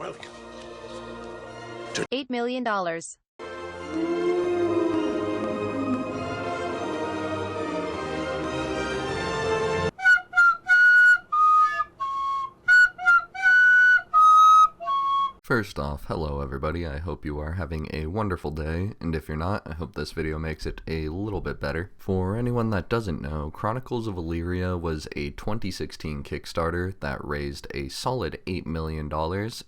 Welcome. $8 million. First off, hello everybody, I hope you are having a wonderful day, and if you're not, I hope this video makes it a little bit better. For anyone that doesn't know, Chronicles of Elyria was a 2016 Kickstarter that raised a solid $8 million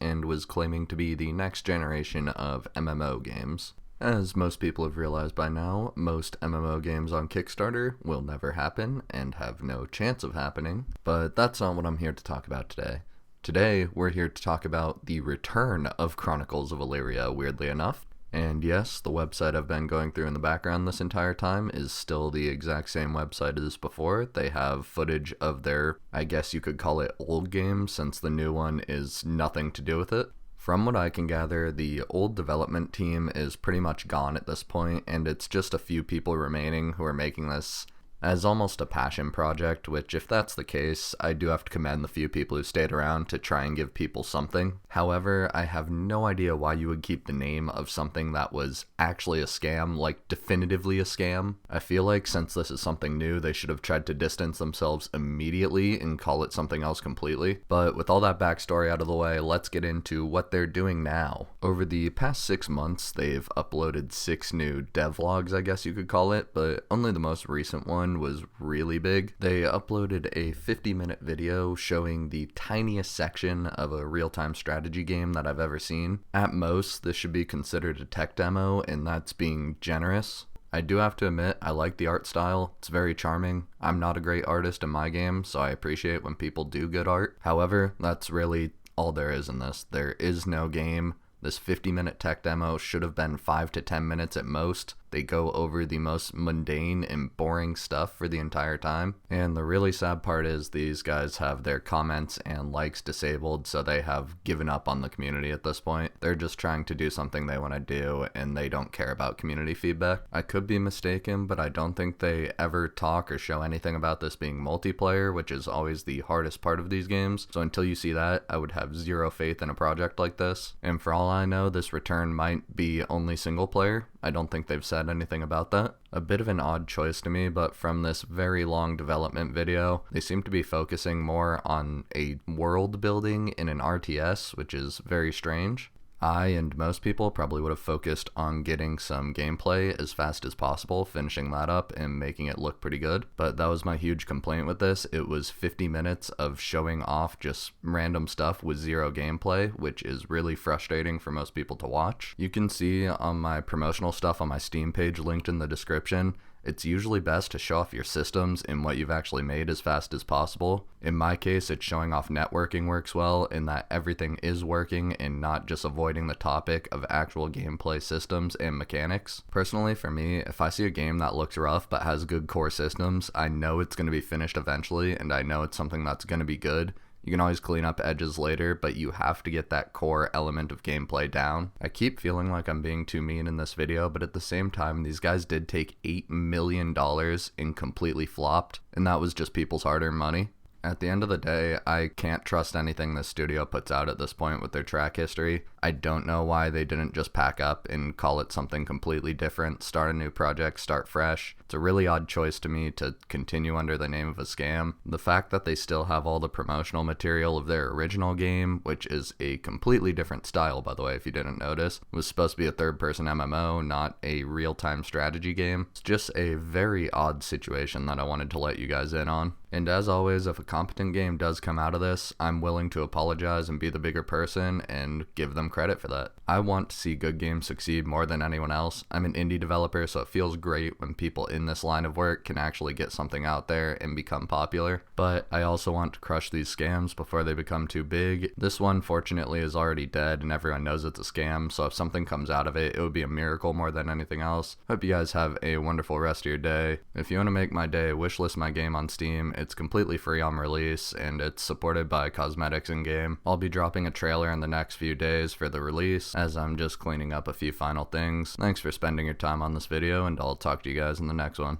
and was claiming to be the next generation of MMO games. As most people have realized by now, most MMO games on Kickstarter will never happen and have no chance of happening, but that's not what I'm here to talk about today. Today, we're here to talk about the return of Chronicles of Elyria, weirdly enough. And yes, the website I've been going through in the background this entire time is still the exact same website as before. They have footage of their, I guess you could call it old game, since the new one is nothing to do with it. From what I can gather, the old development team is pretty much gone at this point, and it's just a few people remaining who are making this as almost a passion project, which if that's the case, I do have to commend the few people who stayed around to try and give people something. However, I have no idea why you would keep the name of something that was actually a scam, like definitively a scam. I feel like since this is something new, they should have tried to distance themselves immediately and call it something else completely. But with all that backstory out of the way, let's get into what they're doing now. Over the past 6 months, they've uploaded 6 new devlogs, I guess you could call it, but only the most recent one was really big. They uploaded a 50-minute video showing the tiniest section of a real-time strategy game that I've ever seen. At most, this should be considered a tech demo, and that's being generous. I do have to admit, I like the art style. It's very charming. I'm not a great artist in my game, so I appreciate when people do good art. However, that's really all there is in this. There is no game. This 50-minute tech demo should have been 5 to 10 minutes at most. They go over the most mundane and boring stuff for the entire time. And the really sad part is these guys have their comments and likes disabled, so they have given up on the community at this point. They're just trying to do something they want to do, and they don't care about community feedback. I could be mistaken, but I don't think they ever talk or show anything about this being multiplayer, which is always the hardest part of these games. So until you see that, I would have zero faith in a project like this. And for all I know, this return might be only single player. I don't think they've said anything about that. A bit of an odd choice to me, but from this very long development video, they seem to be focusing more on a world building in an RTS, which is very strange. I and most people probably would have focused on getting some gameplay as fast as possible, finishing that up and making it look pretty good. But that was my huge complaint with this. It was 50 minutes of showing off just random stuff with zero gameplay, which is really frustrating for most people to watch. You can see on my promotional stuff on my Steam page linked in the description, it's usually best to show off your systems and what you've actually made as fast as possible. In my case, it's showing off networking works well, in that everything is working and not just avoiding the topic of actual gameplay systems and mechanics. Personally, for me, if I see a game that looks rough but has good core systems, I know it's going to be finished eventually, and I know it's something that's going to be good. You can always clean up edges later, but you have to get that core element of gameplay down. I keep feeling like I'm being too mean in this video, but at the same time, these guys did take $8 million and completely flopped, and that was just people's hard-earned money. At the end of the day, I can't trust anything this studio puts out at this point with their track history. I don't know why they didn't just pack up and call it something completely different, start a new project, start fresh. It's a really odd choice to me to continue under the name of a scam. The fact that they still have all the promotional material of their original game, which is a completely different style, by the way, if you didn't notice, was supposed to be a third-person MMO, not a real-time strategy game. It's just a very odd situation that I wanted to let you guys in on. And as always, if a competent game does come out of this, I'm willing to apologize and be the bigger person and give them credit for that. I want to see good games succeed more than anyone else. I'm an indie developer, so it feels great when people in this line of work can actually get something out there and become popular. But I also want to crush these scams before they become too big. This one, fortunately, is already dead and everyone knows it's a scam, so if something comes out of it, it would be a miracle more than anything else. Hope you guys have a wonderful rest of your day. If you want to make my day, wishlist my game on Steam. It's completely free on release, and it's supported by cosmetics in-game. I'll be dropping a trailer in the next few days for the release, as I'm just cleaning up a few final things. Thanks for spending your time on this video, and I'll talk to you guys in the next one.